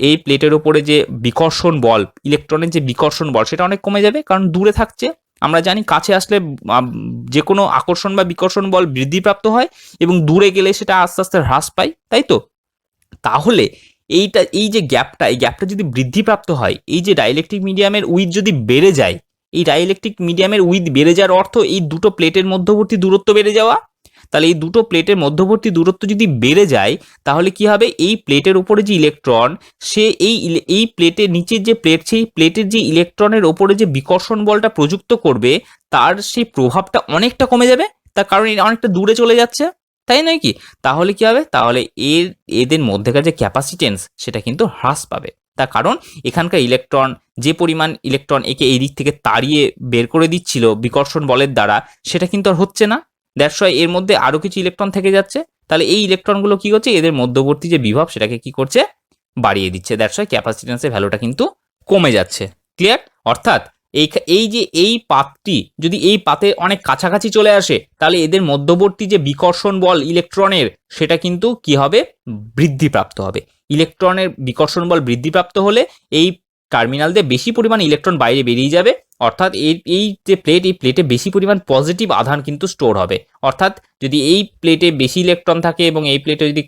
এই প্লেটের উপরে যে বিকর্ষণ বল, ইলেকট্রনের যে বিকর্ষণ বল, সেটা অনেক কমে যাবে, কারণ দূরে থাকছে। আমরা জানি কাছে আসলে যে কোনো আকর্ষণ বা বিকর্ষণ বল বৃদ্ধিপ্রাপ্ত হয়, এবং দূরে গেলে সেটা আস্তে আস্তে হ্রাস পায়, তাই তো? তাহলে এই যে গ্যাপটা, এই গ্যাপটা যদি বৃদ্ধিপ্রাপ্ত হয়, এই যে ডাইইলেকট্রিক মিডিয়ামের উইথ যদি বেড়ে যায়, এই ডাইইলেকট্রিক মিডিয়ামের উইথ বেড়ে যাওয়ার অর্থ এই দুটো প্লেটের মধ্যবর্তী দূরত্ব বেড়ে যাওয়া। তাহলে এই দুটো প্লেটের মধ্যবর্তী দূরত্ব যদি বেড়ে যায়, তাহলে কি হবে? এই প্লেটের উপরে যে ইলেকট্রন, সে এই প্লেটের নিচের যে প্লেট, সেই প্লেটের যে ইলেকট্রনের ওপরে যে বিকর্ষণ বলটা প্রযুক্ত করবে, তার সেই প্রভাবটা অনেকটা কমে যাবে, তার কারণ অনেকটা দূরে চলে যাচ্ছে, তাই নয় কি? তাহলে কি হবে? তাহলে এদের মধ্যেকার যে ক্যাপাসিটেন্স, সেটা কিন্তু হ্রাস পাবে, তার কারণ এখানকার ইলেকট্রন, যে পরিমাণ ইলেকট্রন একে এই দিক থেকে তাড়িয়ে বের করে দিচ্ছিল বিকর্ষণ বলের দ্বারা, সেটা কিন্তু আর হচ্ছে না, দ্যাটস ওয়াই এর মধ্যে আরো কিছু ইলেকট্রন থেকে যাচ্ছে। তাহলে এই ইলেকট্রনগুলো কি করছে? এদের মধ্যবর্তী যে বিভব, সেটাকে কি করছে? বাড়িয়ে দিচ্ছে, দ্যাটস ওয়াই ক্যাপাসিটেন্সের ভ্যালুটা কিন্তু কমে যাচ্ছে। ক্লিয়ার? অর্থাৎ এই যে এই পাতটি যদি এই পাতে অনেক কাছাকাছি চলে আসে, তাহলে এদের মধ্যবর্তী যে বিকর্ষণ বল ইলেকট্রনের, সেটা কিন্তু কি হবে? বৃদ্ধিপ্রাপ্ত হবে। ইলেকট্রনের বিকর্ষণ বল বৃদ্ধিপ্রাপ্ত হলে এই টার্মিনাল দিয়ে বেশি পরিমাণ ইলেকট্রন বাইরে বেরিয়ে যাবে, অর্থাৎ এই যে প্লেট, এই প্লেটে বেশি পরিমাণ পজিটিভ আধান কিন্তু স্টোর হবে। অর্থাৎ যদি এই প্লেটে বেশি ইলেকট্রন থাকে এবং এই প্লেটে যদি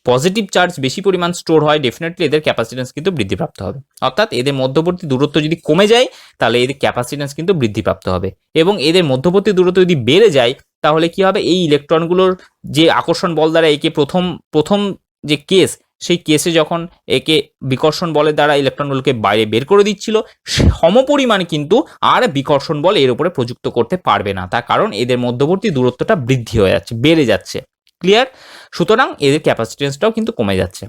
পজিটিভ চার্জ বেশি পরিমাণ স্টোর হয়, ডেফিনেটলি এদের ক্যাপাসিটেন্স কিন্তু বৃদ্ধিপ্রাপ্ত হবে। অর্থাৎ এদের মধ্যবর্তী দূরত্ব যদি কমে যায়, তাহলে এদের ক্যাপাসিটেন্স কিন্তু বৃদ্ধিপ্রাপ্ত হবে, এবং এদের মধ্যবর্তী দূরত্ব যদি বেড়ে যায়, তাহলে কি হবে? এই ইলেকট্রনগুলোর যে আকর্ষণ বল দ্বারা একে প্রথম যে কেস, সেই কেসে যখন একে বিকর্ষণ বলের দ্বারা ইলেকট্রনগুলোকে বাইরে বের করে দিচ্ছিল, সমপরিমাণ কিন্তু আর বিকর্ষণ বল এর উপরে প্রযুক্ত করতে পারবে না, তার কারণ এদের মধ্যবর্তী দূরত্বটা বৃদ্ধি হয়ে যাচ্ছে, বেড়ে যাচ্ছে। ক্লিয়ার? সুতরাং এদের ক্যাপাসিটেন্সটাও কিন্তু কমে যাচ্ছে।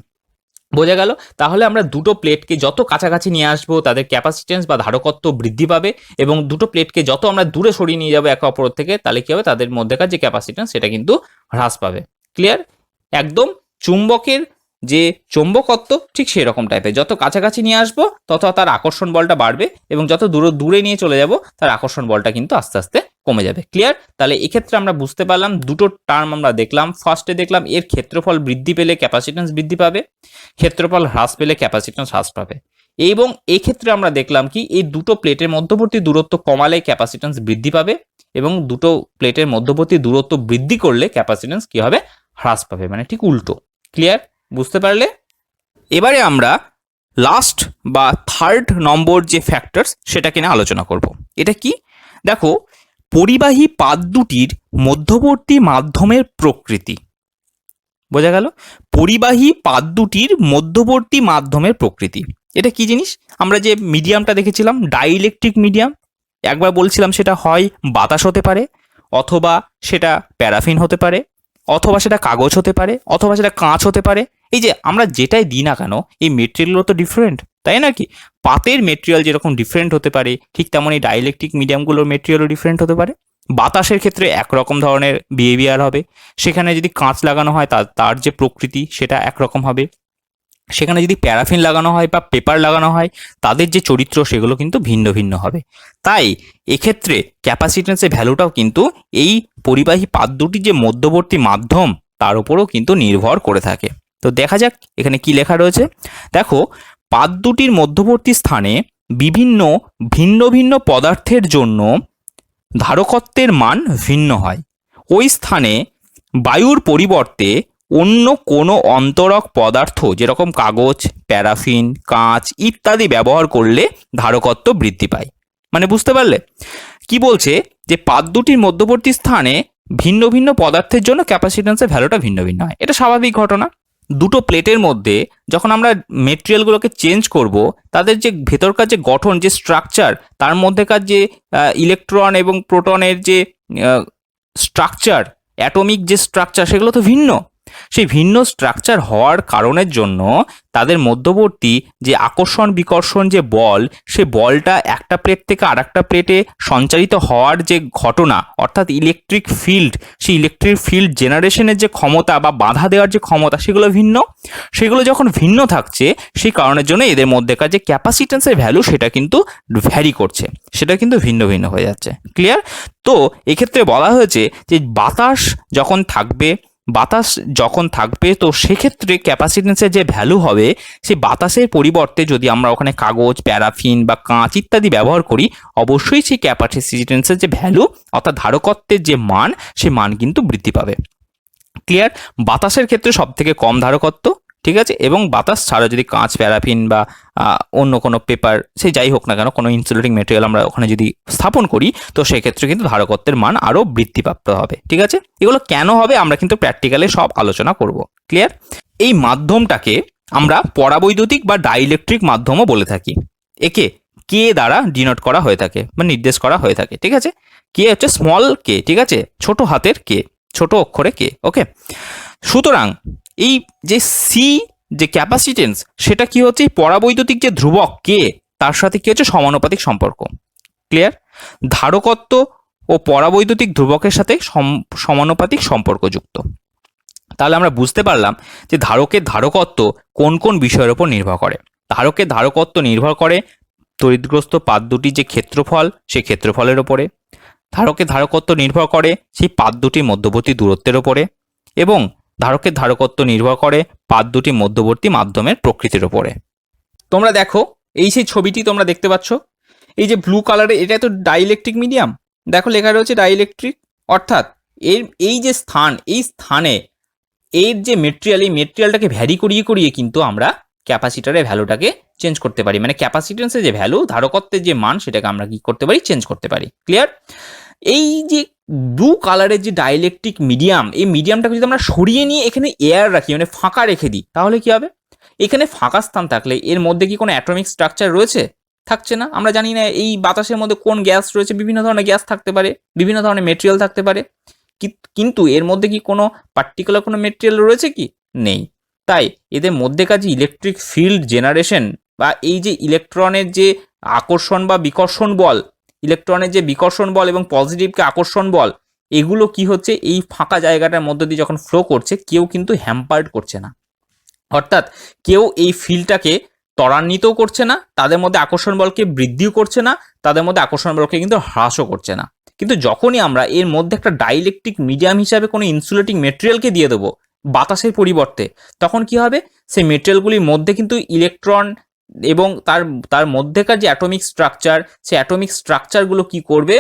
বোঝা গেল? তাহলে আমরা দুটো প্লেটকে যত কাছাকাছি নিয়ে আসবো, তাদের ক্যাপাসিটেন্স বা ধারকত্ব বৃদ্ধি পাবে, এবং দুটো প্লেটকে যত আমরা দূরে সরিয়ে নিয়ে যাবো একে অপরের থেকে, তাহলে কি হবে? তাদের মধ্যেকার যে ক্যাপাসিটেন্স, সেটা কিন্তু হ্রাস পাবে। ক্লিয়ার? একদম চুম্বকের যে চৌম্বকত্ব ঠিক সেই রকম টাইপের, যত কাছাকাছি নিয়ে আসবো তত তার আকর্ষণ বলটা বাড়বে, এবং যত দূরে নিয়ে চলে যাব, তার আকর্ষণ বলটা কিন্তু আস্তে আস্তে কমে যাবে। ক্লিয়ার? তাহলে এক্ষেত্রে আমরা বুঝতে পারলাম দুটো টার্ম আমরা দেখলাম। ফার্স্টে দেখলাম এর ক্ষেত্রফল বৃদ্ধি পেলে ক্যাপাসিটেন্স বৃদ্ধি পাবে, ক্ষেত্রফল হ্রাস পেলে ক্যাপাসিটেন্স হ্রাস পাবে। এবং এক্ষেত্রে আমরা দেখলাম কি এই দুটো প্লেটের মধ্যবর্তী দূরত্ব কমালে ক্যাপাসিট্যান্স বৃদ্ধি পাবে এবং দুটো প্লেটের মধ্যবর্তী দূরত্ব বৃদ্ধি করলে ক্যাপাসিট্যান্স কি হবে, হ্রাস পাবে, মানে ঠিক উল্টো। ক্লিয়ার? বুঝতে পারলে? এবারে আমরা লাস্ট বা থার্ড নম্বর যে ফ্যাক্টরস সেটাকে নিয়ে আলোচনা করব। এটা কি? দেখো, পরিবাহী পাত দুটির মধ্যবর্তী মাধ্যমের প্রকৃতি। বোঝা গেল? পরিবাহী পাত দুটির মধ্যবর্তী মাধ্যমের প্রকৃতি এটা কি জিনিস? আমরা যে মিডিয়ামটা দেখেছিলাম ডাইইলেকট্রিক মিডিয়াম, একবার বলছিলাম সেটা হয় বাতাস হতে পারে, অথবা সেটা প্যারাফিন হতে পারে, অথবা সেটা কাগজ হতে পারে, অথবা সেটা কাঁচ হতে পারে। এই যে আমরা যেটাই দিই না কেন এই মেটেরিয়ালগুলো তো ডিফারেন্ট, তাই না? কি পাতের মেটেরিয়াল যেরকম ডিফারেন্ট হতে পারে ঠিক তেমনই ডাইইলেকট্রিক মিডিয়ামগুলোর মেটেরিয়ালও ডিফারেন্ট হতে পারে। বাতাসের ক্ষেত্রে একরকম ধরনের বিহেভিয়ার হবে, সেখানে যদি কাঁচ লাগানো হয় তার যে প্রকৃতি সেটা একরকম হবে, সেখানে যদি প্যারাফিন লাগানো হয় বা পেপার লাগানো হয় তাদের যে চরিত্র সেগুলো কিন্তু ভিন্ন ভিন্ন হবে। তাই এক্ষেত্রে ক্যাপাসিট্যান্সের ভ্যালুটাও কিন্তু এই পরিবাহী পাত দুটির যে মধ্যবর্তী মাধ্যম তার উপরেও কিন্তু নির্ভর করে থাকে। তো দেখা যাক এখানে কি লেখা রয়েছে। দেখো, পাত দুটির মধ্যবর্তী স্থানে বিভিন্ন ভিন্ন ভিন্ন পদার্থের জন্য ধারকত্বের মান ভিন্ন হয়। ওই স্থানে বায়ুর পরিবর্তে অন্য কোনো অন্তরক পদার্থ যেরকম কাগজ, প্যারাফিন, কাঁচ ইত্যাদি ব্যবহার করলে ধারকত্ব বৃদ্ধি পায়। মানে বুঝতে পারলে কি বলছে? যে পাত দুটির মধ্যবর্তী স্থানে ভিন্ন ভিন্ন পদার্থের জন্য ক্যাপাসিট্যান্সের ভ্যালুটা ভিন্ন ভিন্ন হয়। এটা স্বাভাবিক ঘটনা। দুটো প্লেটের মধ্যে যখন আমরা মেটেরিয়ালগুলোকে চেঞ্জ করব, তাদের যে ভেতরকার যে গঠন, যে স্ট্রাকচার, তার মধ্যেকার যে ইলেকট্রন এবং প্রোটনের যে স্ট্রাকচার, অ্যাটমিক যে স্ট্রাকচার, সেগুলো তো ভিন্ন। সেই ভিন্ন স্ট্রাকচার হওয়ার কারণের জন্য তাদের মধ্যবর্তী যে আকর্ষণ বিকর্ষণ যে বল, সে বলটা একটা প্লেট থেকে আর একটা প্লেটে সঞ্চারিত হওয়ার যে ঘটনা, অর্থাৎ ইলেকট্রিক ফিল্ড, সেই ইলেকট্রিক ফিল্ড জেনারেশনের যে ক্ষমতা বা বাধা দেওয়ার যে ক্ষমতা, সেগুলো ভিন্ন। সেগুলো যখন ভিন্ন থাকছে সেই কারণের জন্য এদের মধ্যেকার যে ক্যাপাসিট্যান্সের ভ্যালু সেটা কিন্তু ভ্যারি করছে, সেটা কিন্তু ভিন্ন ভিন্ন হয়ে যাচ্ছে। ক্লিয়ার? তো এক্ষেত্রে বলা হয়েছে যে বাতাস যখন থাকবে তো সেক্ষেত্রে ক্যাপাসিট্যান্সের যে ভ্যালু হবে, সেই বাতাসের পরিবর্তে যদি আমরা ওখানে কাগজ, প্যারাফিন বা কাঁচ ইত্যাদি ব্যবহার করি, অবশ্যই সেই ক্যাপাসিট্যান্সের যে ভ্যালু অর্থাৎ ধারকত্বের যে মান, সে মান কিন্তু বৃদ্ধি পাবে। ক্লিয়ার? বাতাসের ক্ষেত্রে সব থেকে কম ধারকত্ব, ঠিক আছে, এবং বাতাস ছাড়া যদি কাঁচ, প্যারাফিন বা অন্য কোনো পেপার, সে যাই হোক না কেন, কোনো ইনসুলেটিং মেটেরিয়াল আমরা ওখানে যদি স্থাপন করি, তো সেক্ষেত্রে কিন্তু ধারকত্বের মান আরও বৃদ্ধিপ্রাপ্ত হবে। ঠিক আছে? এগুলো কেন হবে আমরা কিন্তু প্র্যাকটিক্যালে সব আলোচনা করব। ক্লিয়ার? এই মাধ্যমটাকে আমরা পরাবৈদ্যুতিক বা ডাইইলেকট্রিক মাধ্যমও বলে থাকি। একে কে দ্বারা ডিনোট করা হয়ে থাকে বা নির্দেশ করা হয়ে থাকে। ঠিক আছে? কে হচ্ছে স্মল কে, ঠিক আছে, ছোট হাতের কে, ছোট অক্ষরে কে। ওকে, সুতরাং এই যে সি যে ক্যাপাসিটেন্স, সেটা কি হচ্ছে পরাবৈদ্যুতিক যে ধ্রুবক কে তার সাথে কি হচ্ছে সমানুপাতিক সম্পর্ক। ক্লিয়ার? ধারকত্ব ও পরাবৈদ্যুতিক ধ্রুবকের সাথে সমানুপাতিক সম্পর্কযুক্ত। তাহলে আমরা বুঝতে পারলাম যে ধারকের ধারকত্ব কোন কোন বিষয়ের উপর নির্ভর করে। ধারকের ধারকত্ব নির্ভর করে তড়িৎগ্রস্ত পাত দুটির যে ক্ষেত্রফল, সেই ক্ষেত্রফলের ওপরে। ধারকের ধারকত্ব নির্ভর করে সেই পাত দুটির মধ্যবর্তী দূরত্বের ওপরে, এবং ধারকের ধারকত্ব নির্ভর করে পাত দুটি মধ্যবর্তী মাধ্যমের প্রকৃতির ওপরে। তোমরা দেখো এই সেই ছবিটি তোমরা দেখতে পাচ্ছ, এই যে ব্লু কালারে, এটা তো ডাইইলেকট্রিক মিডিয়াম। দেখো লেখা রয়েছে ডাইইলেকট্রিক, অর্থাৎ এই যে স্থান, এই স্থানে এর যে মেটেরিয়াল, এই মেটেরিয়ালটাকে ভ্যারি করিয়ে করিয়ে কিন্তু আমরা ক্যাপাসিটরের ভ্যালুটাকে চেঞ্জ করতে পারি। মানে ক্যাপাসিটেন্সের যে ভ্যালু, ধারকত্বের যে মান, সেটাকে আমরা কি করতে পারি, চেঞ্জ করতে পারি। ক্লিয়ার? এই যে ব্লু কালারের যে ডাইইলেকট্রিক মিডিয়াম, এই মিডিয়ামটাকে যদি আমরা সরিয়ে নিয়ে এখানে এয়ার রাখি, মানে ফাঁকা রেখে দিই, তাহলে কি হবে? এখানে ফাঁকা স্থান থাকলে এর মধ্যে কি কোনো অ্যাটমিক স্ট্রাকচার রয়েছে? থাকছে না। আমরা জানি না এই বাতাসের মধ্যে কোন গ্যাস রয়েছে, বিভিন্ন ধরনের গ্যাস থাকতে পারে, বিভিন্ন ধরনের মেটেরিয়াল থাকতে পারে, কিন্তু এর মধ্যে কি কোনো পার্টিকুলার কোনো মেটেরিয়াল রয়েছে কি? নেই। তাই এদের মধ্যেকার যে ইলেকট্রিক ফিল্ড জেনারেশন বা এই যে ইলেকট্রনের যে আকর্ষণ বা বিকর্ষণ বল, ইলেকট্রনের যে বিকর্ষণ বল এবং পজিটিভকে আকর্ষণ বল, এগুলো কি হচ্ছে এই ফাঁকা জায়গাটার মধ্যে দিয়ে যখন ফ্লো করছে, কেউ কিন্তু হ্যাম্পার্ড করছে না, অর্থাৎ কেউ এই ফিল্ডটাকে ত্বরান্বিতও করছে না, তাদের মধ্যে আকর্ষণ বলকে বৃদ্ধিও করছে না, তাদের মধ্যে আকর্ষণ বলকে কিন্তু হ্রাসও করছে না। কিন্তু যখনই আমরা এর মধ্যে একটা ডাইইলেকট্রিক মিডিয়াম হিসাবে কোনো ইনসুলেটিং মেটেরিয়ালকে দিয়ে দেবো বাতাসের পরিবর্তে, তখন কি হবে? সেই মেটেরিয়ালগুলির মধ্যে কিন্তু ইলেকট্রন এবং তার তার মধ্যেকার যে অ্যাটমিক স্ট্রাকচার, সেই অ্যাটমিক স্ট্রাকচারগুলো কি করবে,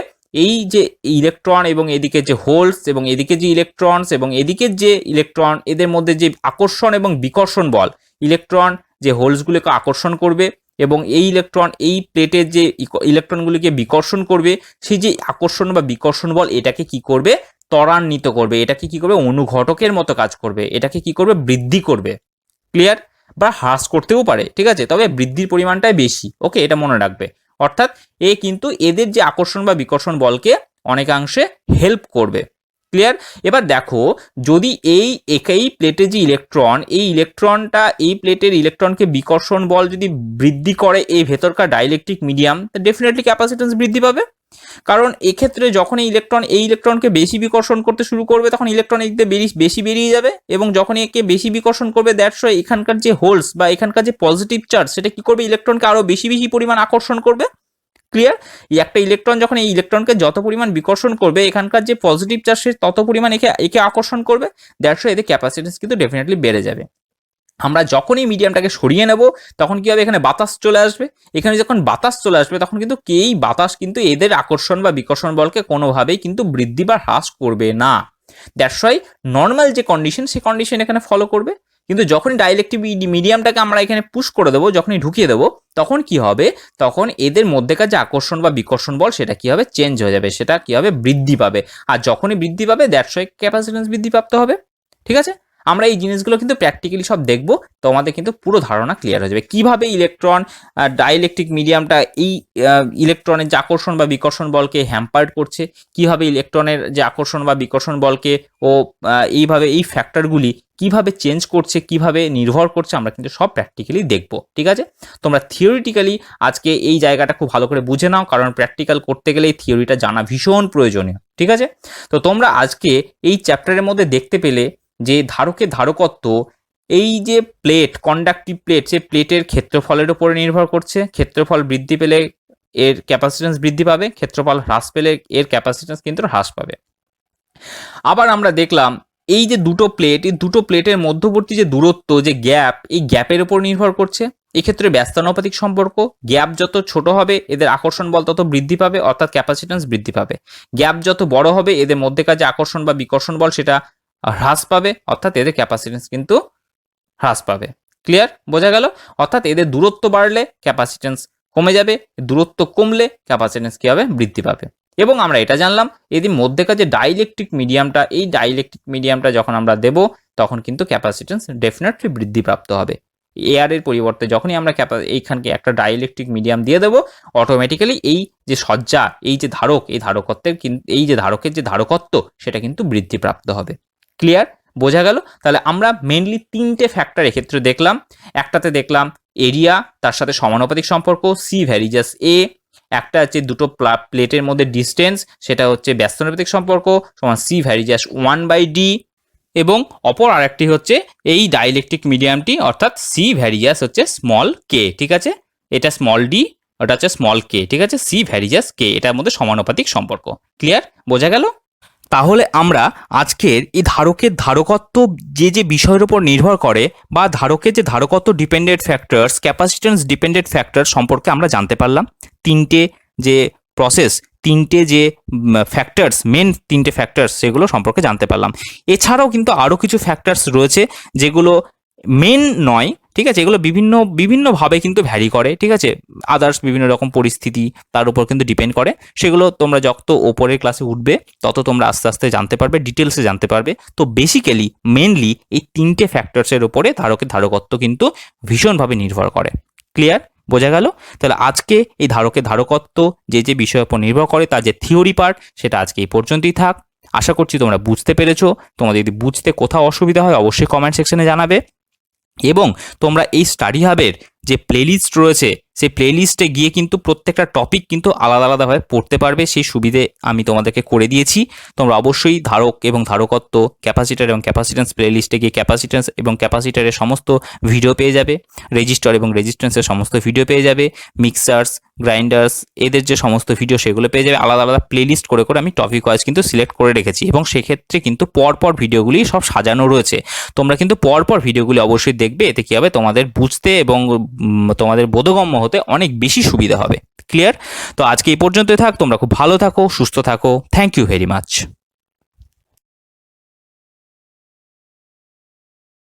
এই যে ইলেকট্রন এবং এদিকে যে হোলস এবং এদিকে যে ইলেকট্রনস এবং এদিকে যে ইলেকট্রন, এদের মধ্যে যে আকর্ষণ এবং বিকর্ষণ বল, ইলেকট্রন যে হোলসগুলোকে আকর্ষণ করবে এবং এই ইলেকট্রন এই প্লেটের যে ইলেকট্রনগুলিকে বিকর্ষণ করবে, সেই যে আকর্ষণ বা বিকর্ষণ বল এটাকে কি করবে, ত্বরান্বিত করবে, এটাকে কি করবে, অনুঘটকের মতো কাজ করবে, এটাকে কি করবে, বৃদ্ধি করবে। ক্লিয়ার? বা হ্রাস করতেও পারে, ঠিক আছে, তবে বৃদ্ধির পরিমাণটাই বেশি। ওকে, এটা মনে রাখবে। অর্থাৎ এ কিন্তু এদের যে আকর্ষণ বা বিকর্ষণ বলকে অনেকাংশে হেল্প করবে। ক্লিয়ার? এবার দেখো, যদি এই একই প্লেটে যে ইলেকট্রন, এই ইলেকট্রনটা এই প্লেটের ইলেকট্রনকে বিকর্ষণ বল যদি বৃদ্ধি করে এই ভেতরকার ডাইইলেকট্রিক মিডিয়াম, ডেফিনেটলি ক্যাপাসিট্যান্স বৃদ্ধি পাবে। কারণ এক্ষেত্রে যখন এই ইলেকট্রনকে বেশি বিকর্ষণ করতে শুরু করবে, তখন ইলেকট্রন এদিকে বেশি বেরিয়ে যাবে, এবং যখন একে বেশি বিকর্ষণ করবে, দ্যাটস ওয়াই এখানকার যে হোলস বা এখানকার যে পজিটিভ চার্জ, সেটা কি করবে, ইলেকট্রনকে আরো বেশি বেশি পরিমাণ আকর্ষণ করবে। ক্লিয়ার? এই একটা ইলেকট্রন যখন এই ইলেকট্রনকে যত পরিমাণ বিকর্ষণ করবে, এখানকার যে পজিটিভ চার্জ সে তত পরিমাণ একে আকর্ষণ করবে, দ্যাটস ওয়াই এদের ক্যাপাসিটেন্স কিন্তু ডেফিনেটলি বেড়ে যাবে। আমরা যখনই মিডিয়ামটাকে সরিয়ে নেব, তখন কি হবে, এখানে বাতাস চলে আসবে। এখানে যখন বাতাস চলে আসবে, তখন কিন্তু এই বাতাস কিন্তু এদের আকর্ষণ বা বিকর্ষণ বলকে কোনোভাবেই কিন্তু বৃদ্ধি বা হ্রাস করবে না। দ্যাটস ওয়াই নর্মাল যে কন্ডিশন, সেই কন্ডিশন এখানে ফলো করবে। কিন্তু যখনই ডাইইলেকট্রিক মিডিয়ামটাকে আমরা এখানে পুশ করে দেবো, যখনই ঢুকিয়ে দেবো, তখন কি হবে, তখন এদের মধ্যেকার যে আকর্ষণ বা বিকর্ষণ বল, সেটা কি হবে, চেঞ্জ হয়ে যাবে, সেটা কি হবে, বৃদ্ধি পাবে। আর যখনই বৃদ্ধি পাবে, দ্যাটস ওয়াই ক্যাপাসিট্যান্স বৃদ্ধিপ্রাপ্ত হবে। ঠিক আছে? আমরা এই জিনিসগুলো কিন্তু প্র্যাকটিক্যালি সব দেখবো, তোমাদের কিন্তু পুরো ধারণা ক্লিয়ার হয়ে যাবে কিভাবে ইলেকট্রন ডাইইলেকট্রিক মিডিয়ামটা এই ইলেকট্রনের যে আকর্ষণ বা বিকর্ষণ বলকে হ্যাম্পার্ড করছে, কিভাবে ইলেকট্রনের যে আকর্ষণ বা বিকর্ষণ বলকে ও এইভাবে এই ফ্যাক্টরগুলি কিভাবে চেঞ্জ করছে, কিভাবে নির্ভর করছে, আমরা কিন্তু সব প্র্যাকটিক্যালি দেখবো। ঠিক আছে? তোমরা থিওরিটিক্যালি আজকে এই জায়গাটা খুব ভালো করে বুঝে নাও, কারণ প্র্যাকটিক্যাল করতে গেলে এই থিওরিটা জানা ভীষণ প্রয়োজনীয়। ঠিক আছে? তো তোমরা আজকে এই চ্যাপ্টারের মধ্যে দেখতে পেলে যে ধারকের ধারকত্ব, এই যে প্লেট, কন্ডাক্টিভ প্লেট, সে প্লেটের ক্ষেত্রফলের উপরে নির্ভর করছে। ক্ষেত্রফল বৃদ্ধি পেলে এর ক্যাপাসিট্যান্স বৃদ্ধি পাবে, ক্ষেত্রফল হ্রাস পেলে এর ক্যাপাসিট্যান্স কিন্তু হ্রাস পাবে। আবার আমরা দেখলাম এই যে দুটো প্লেট, এই দুটো প্লেটের মধ্যবর্তী যে দূরত্ব, যে গ্যাপ, এই গ্যাপের উপর নির্ভর করছে। এক্ষেত্রে ব্যস্তানুপাতিক সম্পর্ক, গ্যাপ যত ছোট হবে এদের আকর্ষণ বল তত বৃদ্ধি পাবে, অর্থাৎ ক্যাপাসিট্যান্স বৃদ্ধি পাবে। গ্যাপ যত বড় হবে এদের মধ্যেকার যে আকর্ষণ বা বিকর্ষণ বল সেটা হ্রাস পাবে, অর্থাৎ এদের ক্যাপাসিট্যান্স কিন্তু হ্রাস পাবে। ক্লিয়ার? বোঝা গেল? অর্থাৎ এদের দূরত্ব বাড়লে ক্যাপাসিট্যান্স কমে যাবে, দূরত্ব কমলে ক্যাপাসিট্যান্স কি হবে, বৃদ্ধি পাবে। এবং আমরা এটা জানলাম, এদের মধ্যেকার যে ডাইইলেকট্রিক মিডিয়ামটা, এই ডাইইলেকট্রিক মিডিয়ামটা যখন আমরা দেব, তখন কিন্তু ক্যাপাসিট্যান্স ডেফিনেটলি বৃদ্ধিপ্রাপ্ত হবে। এয়ারের পরিবর্তে যখনই আমরা এইখানকে একটা ডাইইলেকট্রিক মিডিয়াম দিয়ে দেবো, অটোমেটিক্যালি এই যে সজ্জা, এই যে ধারক, এই ধারকত্বের এই যে ধারকের যে ধারকত্ব, সেটা কিন্তু বৃদ্ধিপ্রাপ্ত হবে। ক্লিয়ার? বোঝা গেল? তাহলে আমরা মেনলি তিনটে ফ্যাক্টর এক্ষেত্রে দেখলাম। একটাতে দেখলাম এরিয়া, তার সাথে সমানুপাতিক সম্পর্ক সি ভ্যারিজাস এ। একটা হচ্ছে দুটো প্লেটের মধ্যে ডিস্টেন্স, সেটা হচ্ছে ব্যস্তানুপাতিক সম্পর্ক সমান সি ভ্যারিজাস 1/d। এবং অপর আরেকটি হচ্ছে এই ডাইইলেকট্রিক মিডিয়ামটি, অর্থাৎ সি ভ্যারিজাস হচ্ছে স্মল কে। ঠিক আছে? এটা স্মল ডি, ওটা হচ্ছে স্মল কে। ঠিক আছে? সি ভ্যারিজাস কে, এটার মধ্যে সমানুপাতিক সম্পর্ক। ক্লিয়ার? বোঝা গেল? তাহলে আমরা আজকের এই ধারকের ধারকত্ব যে যে বিষয়ের উপর নির্ভর করে, বা ধারকের যে ধারকত্ব dependent factors, capacitance dependent factor সম্পর্কে আমরা জানতে পারলাম। তিনটে যে প্রসেস, তিনটে যে ফ্যাক্টরস, মেন তিনটে ফ্যাক্টরস, সেগুলো সম্পর্কে জানতে পারলাম। এছাড়াও কিন্তু আরও কিছু ফ্যাক্টরস রয়েছে যেগুলো মেন নয়। ঠিক আছে? এগুলো বিভিন্নভাবে কিন্তু ভ্যারি করে। ঠিক আছে? আদার্স বিভিন্ন রকম পরিস্থিতি তার উপর কিন্তু ডিপেন্ড করে। সেগুলো তোমরা যত ওপরের ক্লাসে উঠবে, তত তোমরা আস্তে আস্তে জানতে পারবে, ডিটেলসে জানতে পারবে। তো বেসিক্যালি মেনলি এই তিনটে ফ্যাক্টরসের উপরে ধারকের ধারকত্ব কিন্তু ভীষণভাবে নির্ভর করে। ক্লিয়ার? বোঝা গেল? তাহলে আজকে এই ধারকের ধারকত্ব যে যে বিষয়ের উপর নির্ভর করে, তার যে থিওরি পার্ট, সেটা আজকে এই পর্যন্তই থাক। আশা করছি তোমরা বুঝতে পেরেছো। তোমাদের যদি বুঝতে কোথাও অসুবিধা হয়, অবশ্যই কমেন্ট সেকশনে জানাবে। এবং তোমরা এই স্টাডি হাবের যে প্লেলিস্ট রয়েছে, সেই প্লেলিস্টে গিয়ে কিন্তু প্রত্যেকটা টপিক কিন্তু আলাদা আলাদাভাবে পড়তে পারবে, সেই সুবিধে আমি তোমাদেরকে করে দিয়েছি। তোমরা অবশ্যই ধারক এবং ধারকত্ব, ক্যাপাসিটার এবং ক্যাপাসিট্যান্স প্লেলিস্টে গিয়ে ক্যাপাসিট্যান্স এবং ক্যাপাসিটারের সমস্ত ভিডিও পেয়ে যাবে, রেজিস্টার এবং রেজিস্ট্যান্সের সমস্ত ভিডিও পেয়ে যাবে, মিক্সার্স, গ্রাইন্ডার্স এদের যে সমস্ত ভিডিও সেগুলো পেয়ে যাবে। আলাদা আলাদা প্লেলিস্ট করে করে আমি টপিক ওয়াইজ কিন্তু সিলেক্ট করে রেখেছি, এবং সেক্ষেত্রে কিন্তু পরপর ভিডিওগুলি সব সাজানো রয়েছে। তোমরা কিন্তু পরপর ভিডিওগুলি অবশ্যই দেখবে, এতে কী হবে তোমাদের বুঝতে এবং তোমাদের বোধগম্য হতে অনেক বেশি সুবিধা হবে। ক্লিয়ার? তো আজকে এই পর্যন্তই থাক, তোমরা খুব ভালো থাকো, সুস্থ থাকো। Thank you very much.